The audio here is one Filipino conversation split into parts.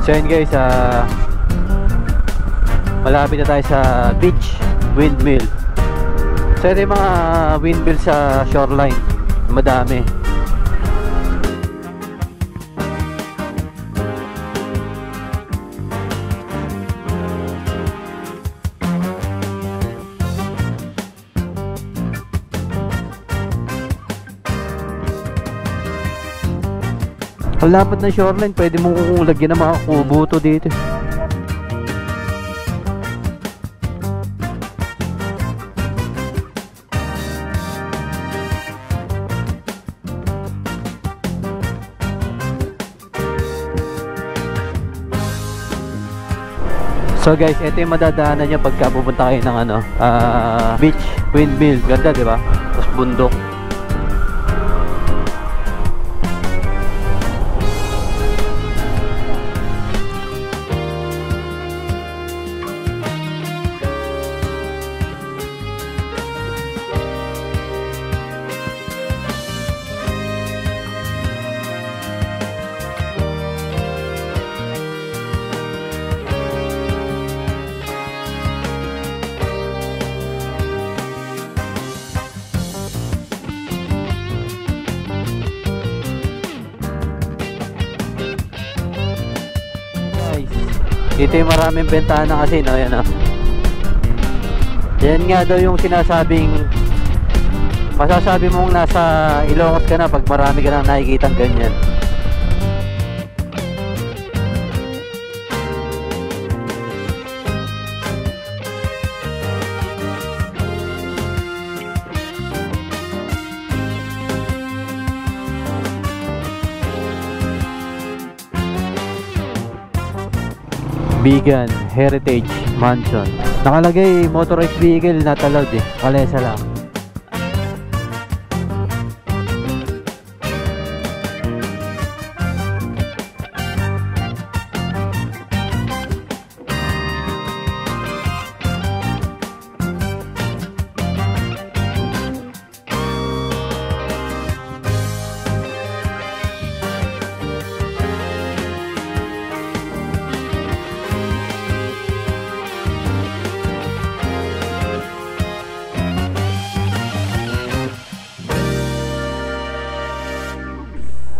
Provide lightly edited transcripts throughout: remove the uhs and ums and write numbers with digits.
So yun guys, malapit na tayo sa beach windmill. So ito yung mga windmill sa shoreline, madami. Ang lapad ng shoreline, pwede mong lagyan ng mga kubo to dito. So guys, ito yung madadaanan nyo pagka pupunta kayo ng beach windmill. Ganda, di ba? Tapos bundok. Ito yung maraming bentana kasi, no? Yan, yan nga daw yung sinasabing masasabi mong nasa Ilocos ka na pag marami ka nang nakikitang ganyan. Bigan Heritage Mansion. Nakalagay motorized vehicle not allowed eh. Kalesa lang.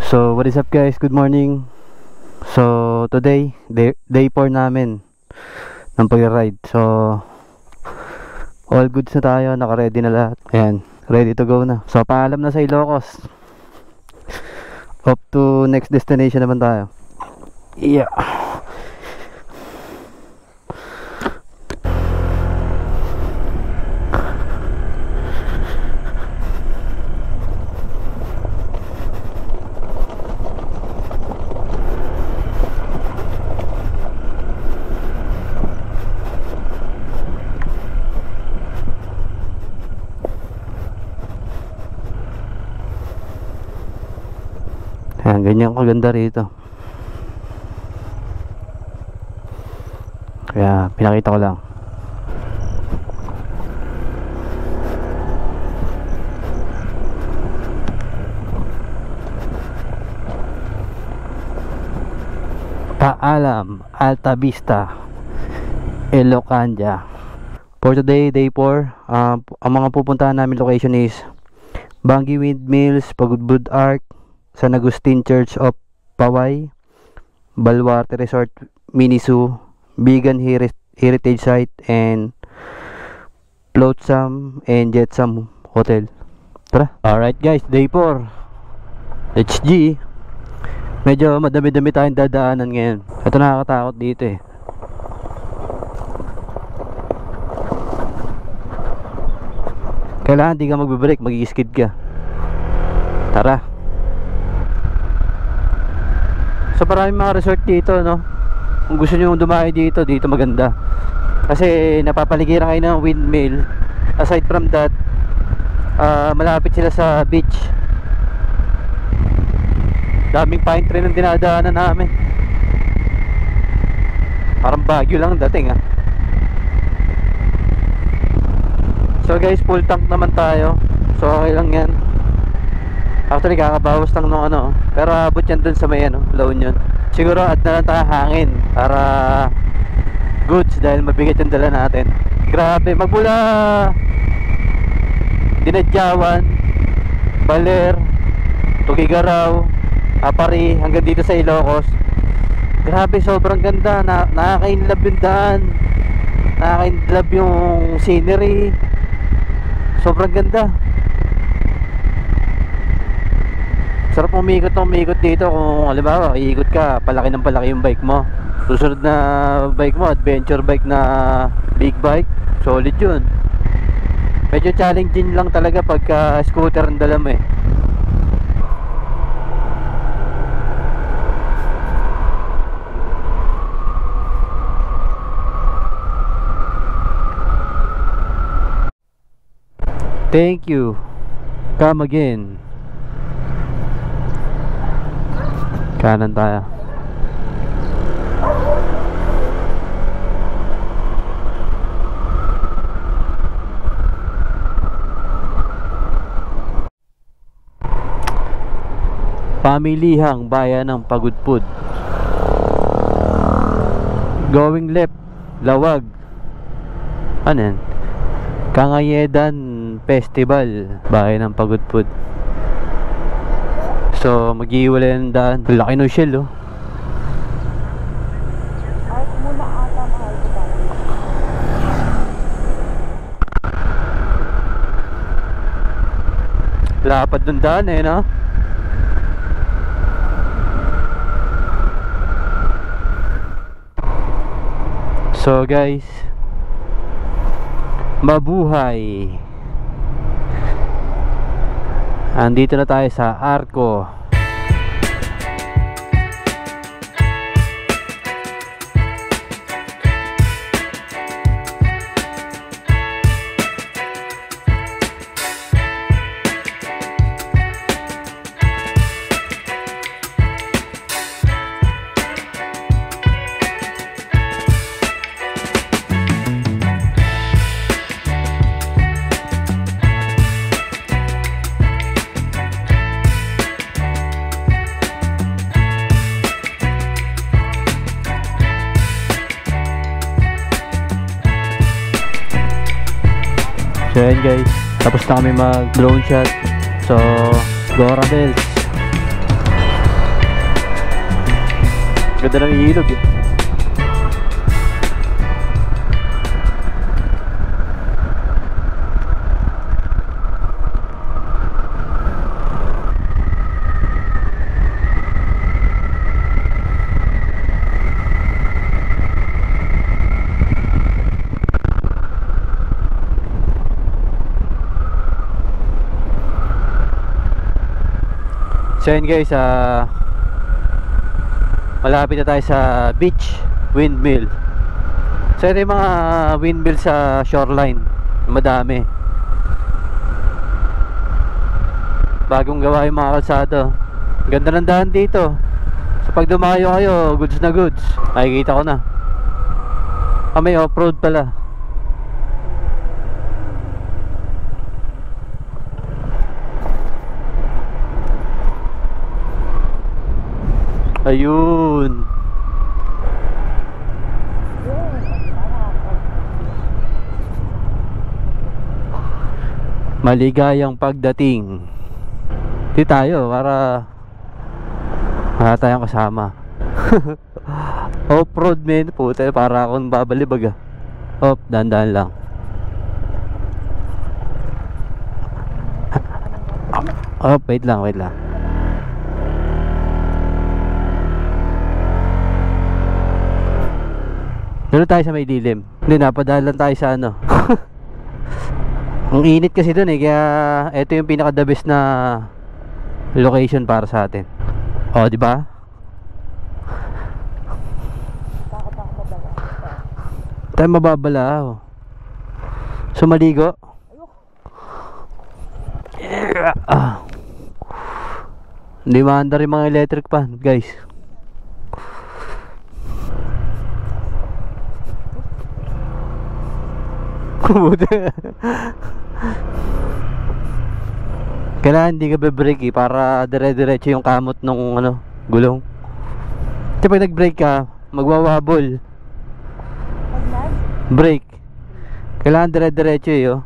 So what is up guys, good morning. So today day 4 namin ng pag-ride. So all goods na tayo, naka-ready na lahat. Ayan, ready to go na. So paalam na sa Ilocos. Up to next destination naman tayo. Yeah. Ayan, ganyan kaganda rito. Kaya pinakita ko lang. Paalam, Alta Vista, Ilocania. For today, day 4, ang mga pupuntahan namin location is Bangi Windmills, Pagudbud Arc, San Agustin Church of Paway, Baluarte Resort Mini Zoo, Bigan Heritage Site, and Flotsam and Jetsam Hotel. Tara. Alright guys, day 4 HG. Medyo madami-dami tayong dadaanan ngayon. Ito nakakatakot dito eh. Kailangan di ka magbe-brake, mag-i-skid ka. Tara. So maraming mga resort dito, no? Kung gusto nyo dumayo dito, dito maganda. Kasi napapaligiran kayo ng windmill. Aside from that, malapit sila sa beach. Daming pine tree ng dinadaanan namin. Parang Baguio lang dating ah. So guys, full tank naman tayo. So okay lang yan. Actually kakabawas lang nung ano. Pero abot yan dun sa may La Union. Siguro at na lang tayo hangin para goods dahil mabigat yung dala natin. Grabe, magmula Dinadyawan, Baler, Tugigaraw, Apari hanggang dito sa Ilocos. Grabe, sobrang ganda. Nakaka-inlove yung daan, nakaka-inlove yung scenery. Sobrang ganda. Sarap umikot dito. Kung halimbawa iikot ka, palaki ng palaki yung bike mo. Susunod na bike mo, adventure bike na big bike, solid yun. Medyo challenging lang talaga pagka scooter ang dala mo eh. Thank you. Come again. Kanan tayo. Pamilihang bayan ng Pagudpud. Going left, Lawag. Ano yan? Kangayedan Festival, bayan ng Pagudpud. So mag-iwalay ng daan. Laki ng shell oh. Lapad ng daan eh, no? So guys, mabuhay. Andito na tayo sa Arco. So yan guys, tapos na kami mag drone shot. So Gora Bells. Ganda ng ilog eh. So yun guys, malapit na tayo sa beach windmill. So ito yung mga windmill sa shoreline, madami. Bagong gawa yung mga kalsado. Ganda ng daan dito. So pag dumayo kayo, goods na goods. Makikita ko na. May off-road pala. Ayun. Maligayang pagdating. Di tayo para wala tayong kasama. Off-road men, puta, para akong babalibag ah. Op, dahan-dahan lang. Op, wait lang. Doon tayo sa may dilim. Hindi, napadalan tayo sa ano. Ang init kasi doon eh, kaya ito yung pinaka the best na location para sa atin. Oh, di ba? Tayo mababala oh. So maligo. Hindi maandar yung mga electric pan, guys. Kailangan hindi ka be-brake para dire-diretso yung kamot ng ano, gulong. Kasi pag nag-brake ka, magwawabol. Pag nag? Brake. Kailangan dire-diretso eh, oh.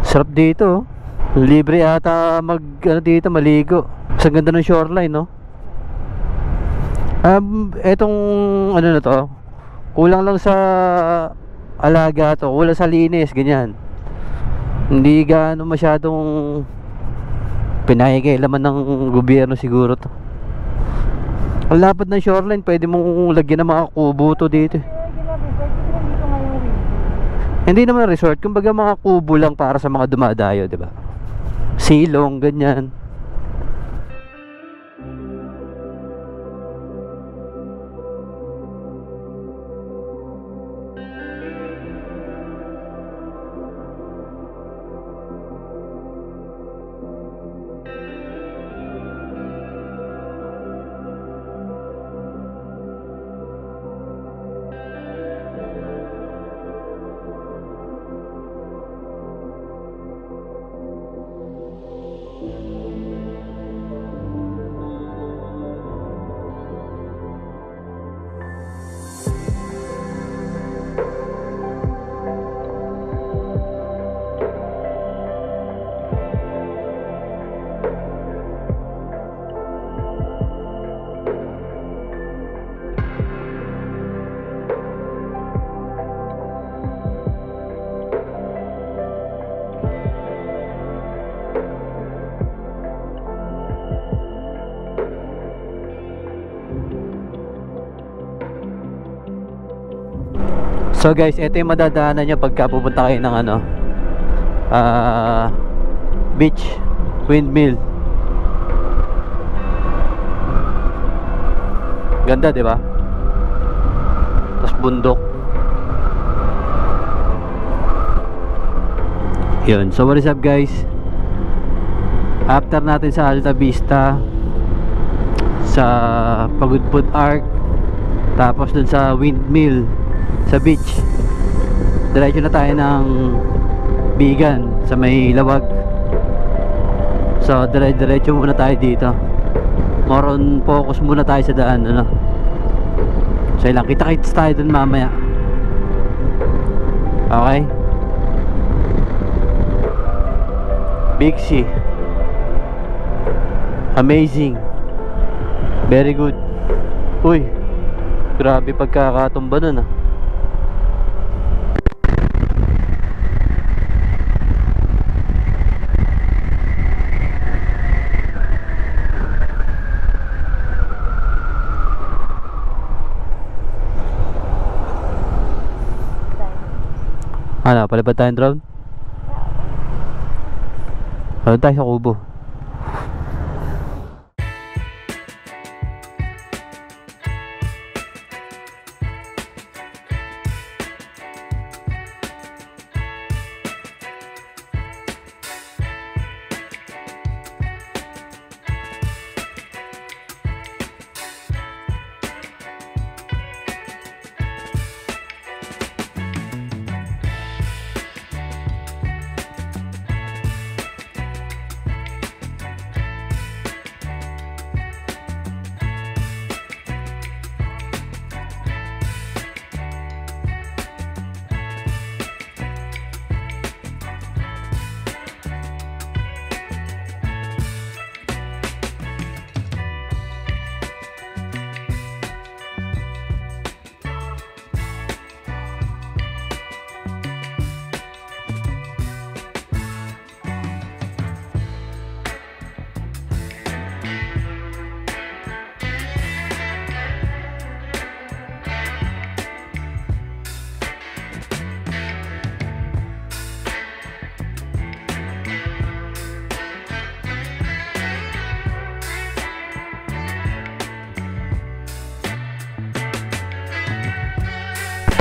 Sarap dito, oh. Libre ata ano dito, maligo. Sa ganda ng shoreline, no? Etong ano na to, kulang lang sa alaga to, kulang sa linis, ganyan. Hindi gaano masyadong pinakikailaman ng gobyerno siguro to. Ang lapad ng shoreline, pwede mong lagyan ng mga kubo to dito. Dito ngayong week. Hindi naman resort, kumbaga mga kubo lang para sa mga dumadayo, di ba? Silong, ganyan. So guys, ito yung madadaanan nyo pagka pupunta kayo ng ano, beach, windmill. Ganda, di ba? Tapos bundok. Yun. So what is up guys? After natin sa Alta Vista, sa Pagudpud Arc, tapos dun sa windmill, sa beach, diretso na tayo ng Bigan sa may Lawag. So diretso muna tayo dito. More on focus muna tayo sa daan, ano. So ilang kita-kits tayo dun mamaya. Okay. Big Sea, amazing, very good. Uy, grabe pagkakatumba nun, ah. Ano, palipad tayong drone? Palipad tayo sa kubo.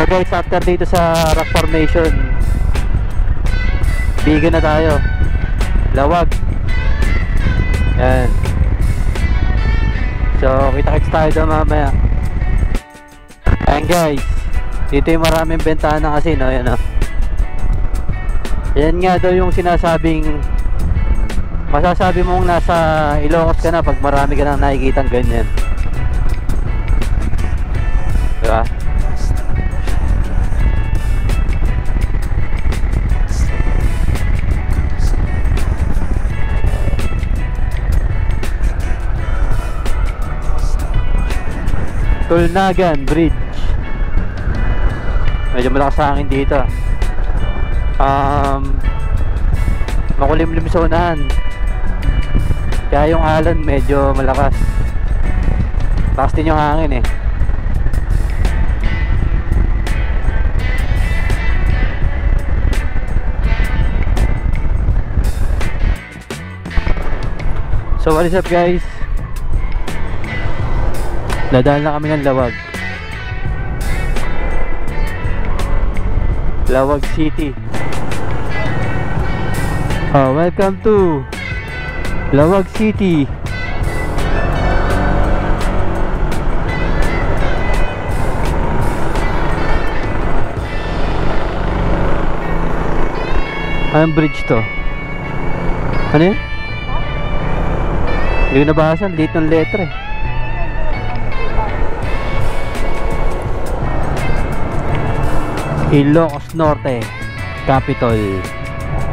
So guys, after dito sa rock formation, Bigan na tayo, Lawag. Yan. So kita-kits tayo doon mamaya. Ayan guys, dito yung maraming bentahan kasi, no? Yan, no? Yan nga daw yung sinasabing, masasabi mong nasa Ilocos ka na pag marami ka nang nakikitang ganyan. Tulnagan Bridge. Medyo malakas sa akin dito. Makulimlim sa unahan. Kaya yung alon medyo malakas. Takas din yung hangin eh. So what is up guys? Dadaan na kami ng Lawag. Lawag City. Oh, welcome to Lawag City. Anong bridge to? Ano yun? Hindi ko nabasa, late ng letra eh. Ilocos Norte Capital.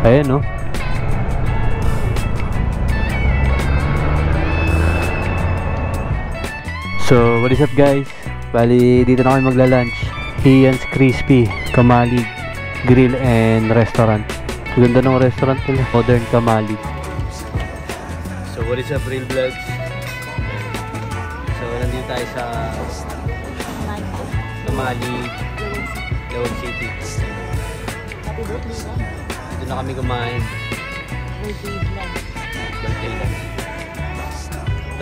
Ayan no. So what is up guys? Bali dito na kami magla-lunch. Ian's Crispy Kamalig Grill and Restaurant. Ganda ng restaurant nila, Modern Kamalig. So what is up Real Vlogs? So nandito tayo sa Kamalig Lawag City. Dito na kami kumain. Birthday lang.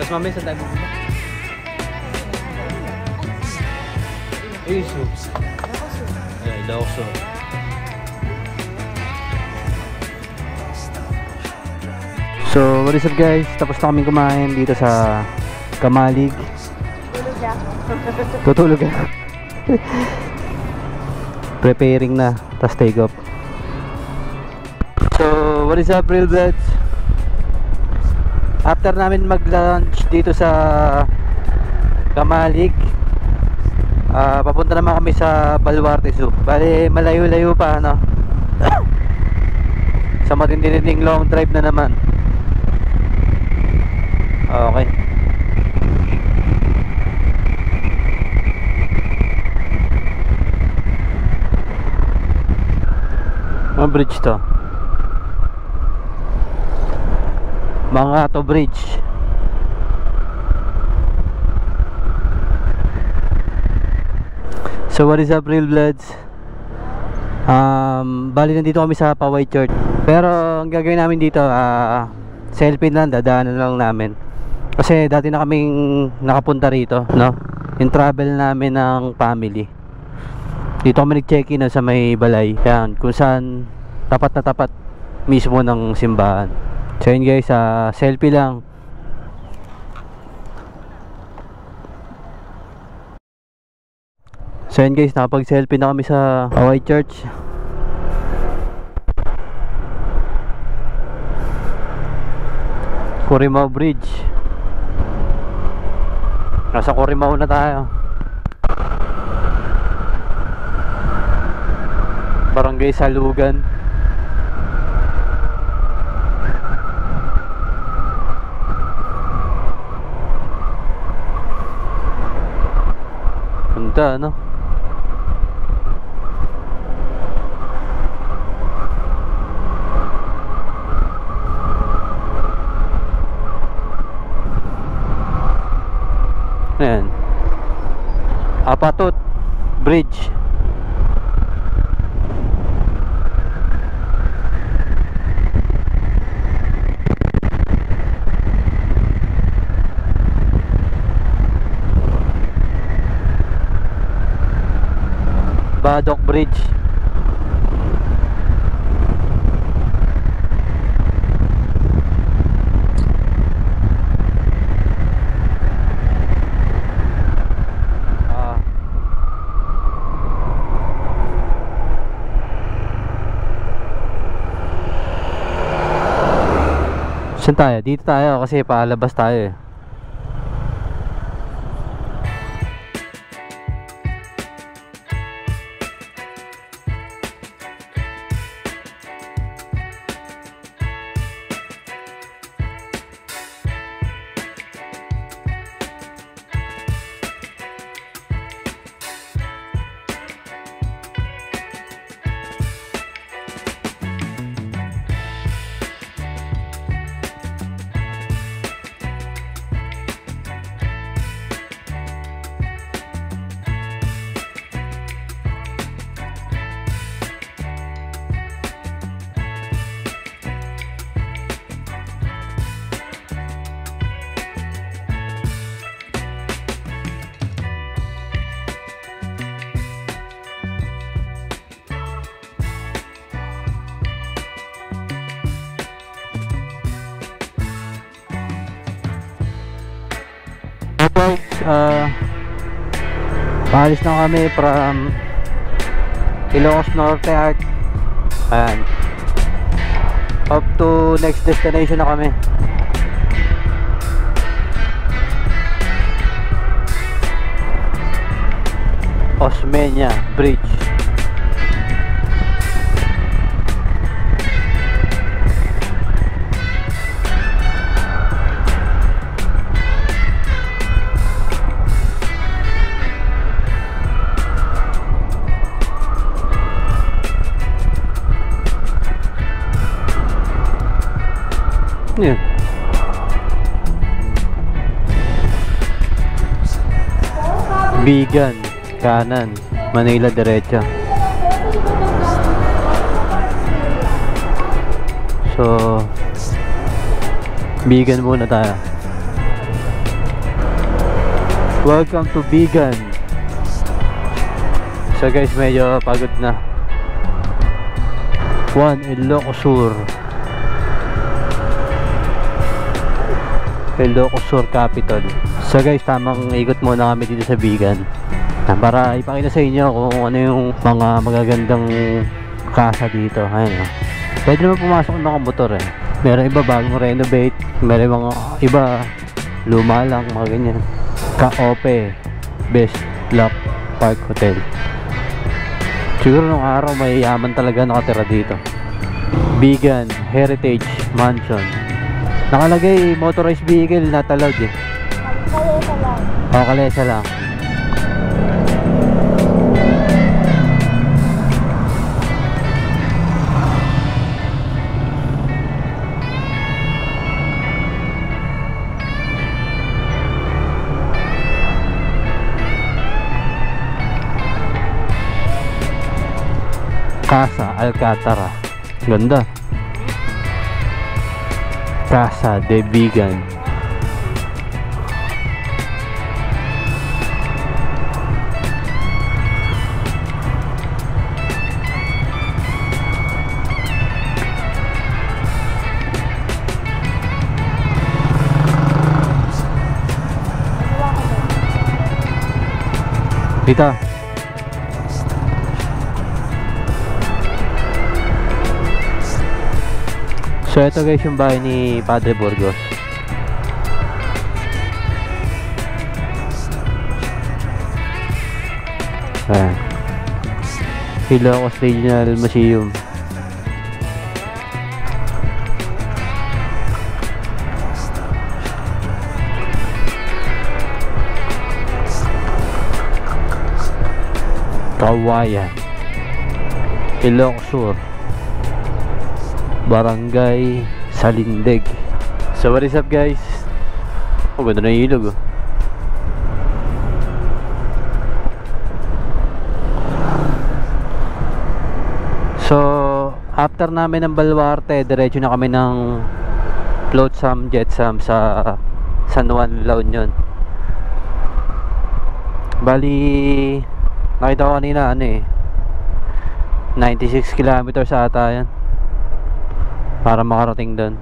Tapos mamaya saan tayo pupunta? Iso. Ilocos. So what is up guys? Tapos na kami kumain dito sa Kamalig. Tutulog na. Preparing na, tas take off. So what is up Real Vlogs? After namin mag-lunch dito sa Kamalig, papunta naman kami sa Baluarte Zoo. Bali malayo-layo pa ano. Sa matinding long drive na naman. Okay. Ang bridge to, Mangato Bridge. So what is up Real Bloods? Bali nandito kami sa Paway Church. Pero ang gagawin namin dito, selfie lang, dadaanan lang namin. Kasi dati na kaming nakapunta rito, no? Yung travel namin ng family. Dito kami nag-check-in sa may balay. Yan, kung saan tapat na tapat mismo ng simbahan. So yun guys, selfie lang. So yun guys, nakapag-selfie na kami sa Paway Church. Corimao Bridge. Nasa Corimao na tayo. Barangay Salugan. Ganda no? Ayan, Apatot Bridge. Badok Bridge. Saan tayo? Dito tayo kasi palabas tayo eh. Guys, paalis na kami from Ilocos Norte Arc. Ayan. Up to next destination na kami. Osmeña Bridge. Yun. Bigan kanan, Manila diretso. So Bigan muna tayo. Welcome to Bigan. So guys, medyo pagod na. Ilocos Sur. Ilocos Sur Capital. So guys, tamang ikot muna kami dito sa Bigan para ipakita sa inyo kung ano yung mga magagandang kasa dito. Ayun, pwede naman pumasok ng mga motor eh. Meron iba bagong renovate, meron mga iba luma lang, mga ganyan. Ka-Ope Best Lock Park Hotel. Siguro nung araw may yaman talaga nakatira dito. Bigan Heritage Mansion. Nakalagay motorized vehicle not allowed eh. Kalesa lang. O, kalesa lang. Casa Alcatara. Ganda. Casa de Bigan. Dito. So ito guys yung bahay ni Padre Burgos. Ayan. Ilocos Regional Museum. Kawayan, Ilocos Sur, Barangay Salindig. So what is up guys? Oh, ganda na yung ilog oh. So after namin ng Baluarte, diretso na kami ng Flotsam Jetsam sa San Juan, La Union. Bali nakita ko kanina ano eh 96 kilometers ata yan para makarating doon.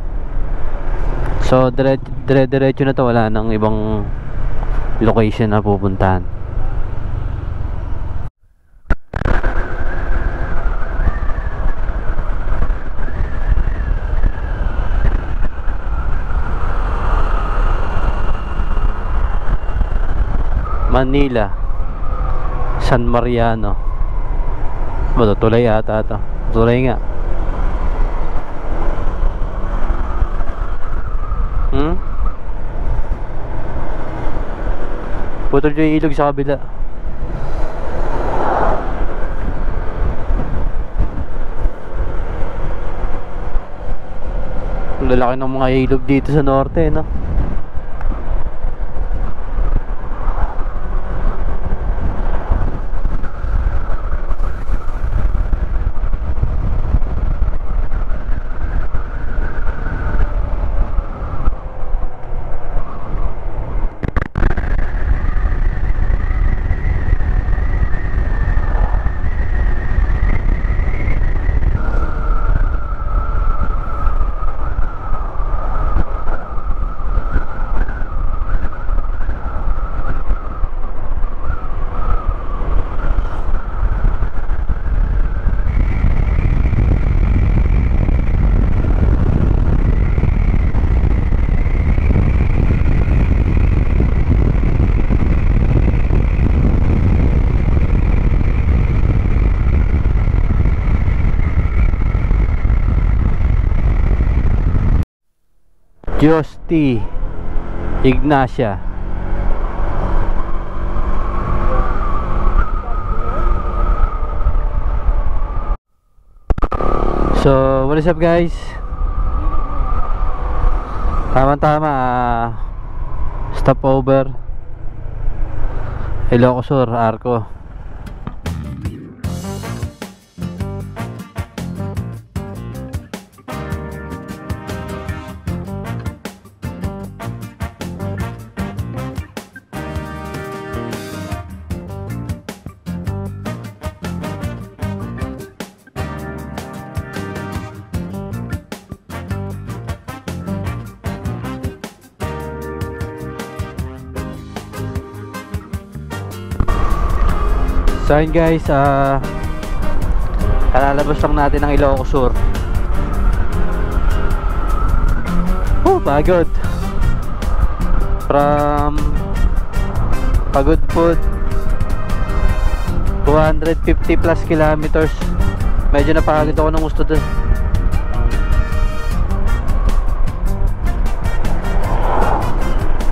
So diretso na to, wala nang ibang location na pupuntahan. Manila San Mariano. Bato tulay ata ito. Tulay nga. Putol dyan yung ilog sa kabila. Ang lalaki ng mga ilog dito sa norte, no? Yosti Ignacia. So, what is up guys? Tama-tama, stopover Ilocos Sur, Arco. So yun guys, kalalabas lang natin ng Ilocos Sur. Pagod. From Pagudpud 250 plus kilometers. Medyo napagod ako ng gusto dun.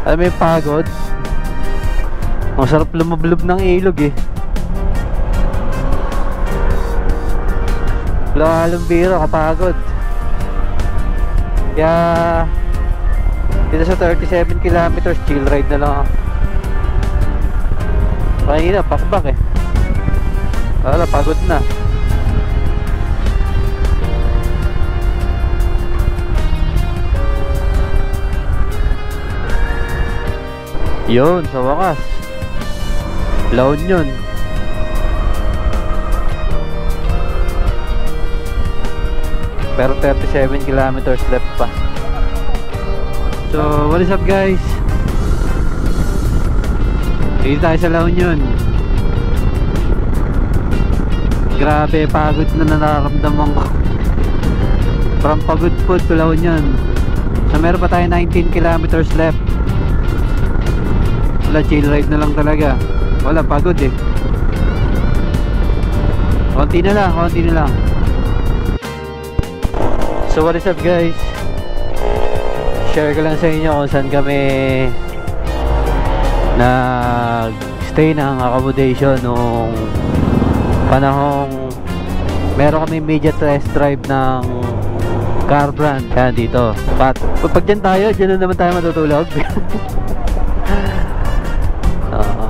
Alam mo yung pagod, masarap lumublob ng ilog eh. Wala halong biro, kapagod. Kaya dito sa 37 kilometers, chill ride na lang ako. Kanina, pakbak eh. Wala, pagod na. Yun, sa wakas La Union. Pero 37 kilometers left pa. So, what is up guys? Dito tayo sa La Union. Grabe, pagod na nararamdaman ko. From Pagudpud to La Union. So, meron pa tayo 19 kilometers left. Wala, chill ride na lang talaga. Wala, pagod eh. Konti na lang. So what is up guys? Share ko lang sa inyo kung saan kami nag-stay ng accommodation nung panahong meron kami media test drive ng car brand. Yan dito. Pag dyan tayo, dyan na naman tayo matutulog.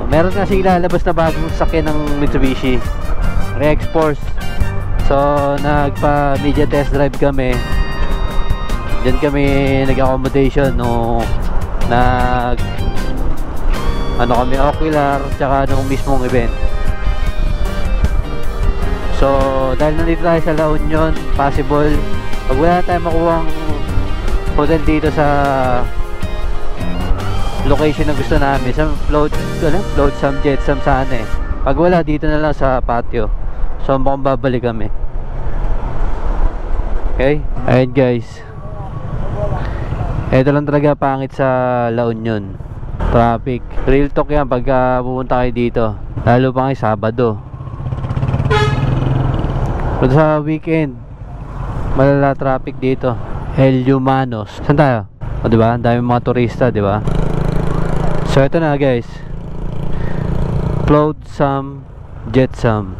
Meron kasi ilalabas na bagong sakyan ng Mitsubishi Re-X-Force. So nagpa media test drive kami. Diyan kami nag-accommodation no, kami ocular tsaka nung mismong event. So dahil nandito tayo sa La Union, possible pag wala tayong makuhang hotel dito sa location na gusto namin, sa Flotsam, Jetsam sana eh. Pag wala, dito na lang sa patio. So mukhang babalik kami. Okay? Ayun guys, ito lang talaga pangit sa La Union, traffic. Real talk yan pagka pupunta kayo dito, lalo pa ngayon Sabado. Pero sa weekend, malala traffic dito. El Humanos. Saan tayo? O diba? Ang dami mga turista, diba? So ito na guys, Flotsam, Jetsam.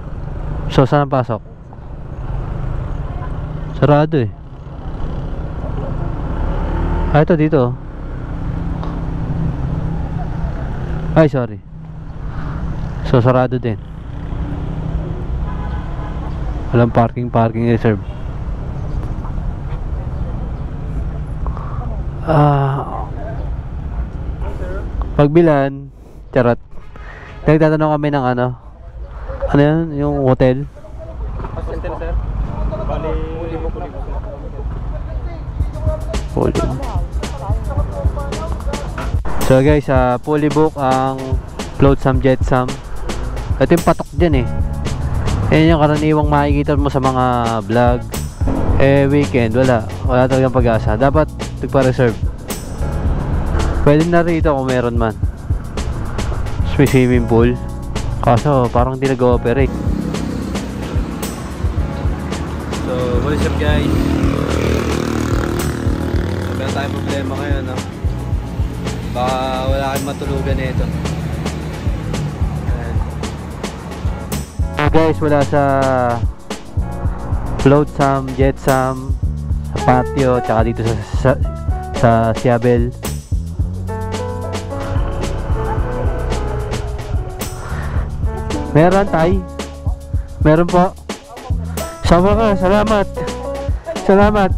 So saan ang pasok? Sarado eh. Ito dito. Ay sorry. So sarado din. Walang parking reserve. Pagbilan, charot. Nagtatanong kami ng ano yan? Yung hotel? Hostel sir. Bali, Fully. So guys, fully book ang Flotsam Jetsam. Ito yung patok dyan eh. Yan yung karaniwang makikita mo sa mga vlog. Weekend, wala talagang pag-asa. Dapat nagpa-reserve. Pwede na rito kung meron man. May swimming pool. Kaso parang hindi nag-ooperate. So what is up guys? Meron tayo problema ngayon, no? Baka wala kang matulugan nito. Guys, wala sa floatsam, jetsam, sa patio, tsaka dito sa Siabel. Meron, Tay? Meron po. Sama ka, salamat. Salamat.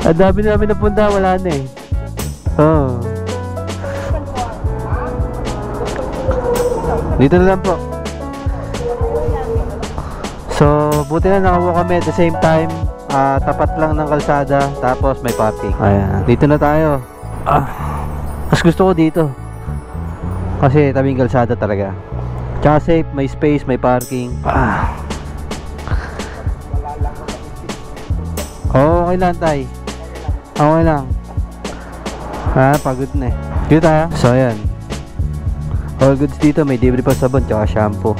Ang dami namin napunta, wala na eh. Oh. Dito na lang po. So, buti na nakakuha kami at the same time. Tapat lang ng kalsada, tapos may parking. Ayan, dito na tayo. Mas gusto ko dito kasi tabing kalsada talaga. Tsaka safe, may space, may parking. Okay lang, Tay. Okay lang. Pagod na eh. Dito tayo. So, ayan. All goods dito, may libre pa sabon tsaka shampoo.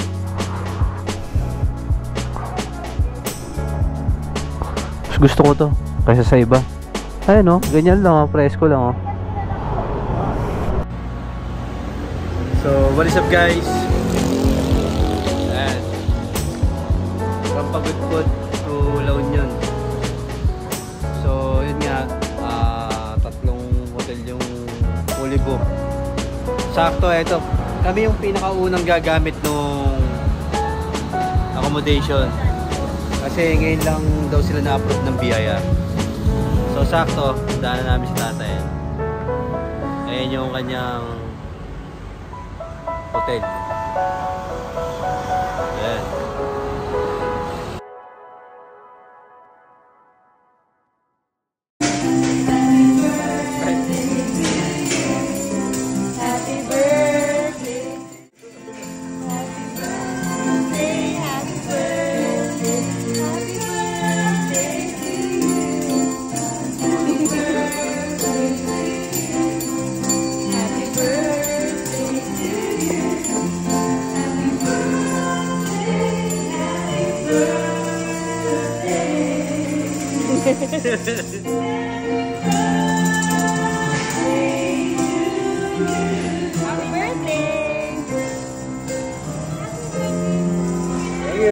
Mas gusto ko to kaysa sa iba. Ayun, oh, ganyan lang, oh, presko lang, oh. So, what is up, guys? Ayan, from Pagudpud to La Union. So, yun nga, tatlong hotel yung fully booked. Sakto, eto. Kami yung pinakaunang gagamit nung accommodation. Kasi ngayon lang daw sila na-approve ng BIR. So sakto, daanan namin si tatay. Ayan yung kanyang hotel. Ayan.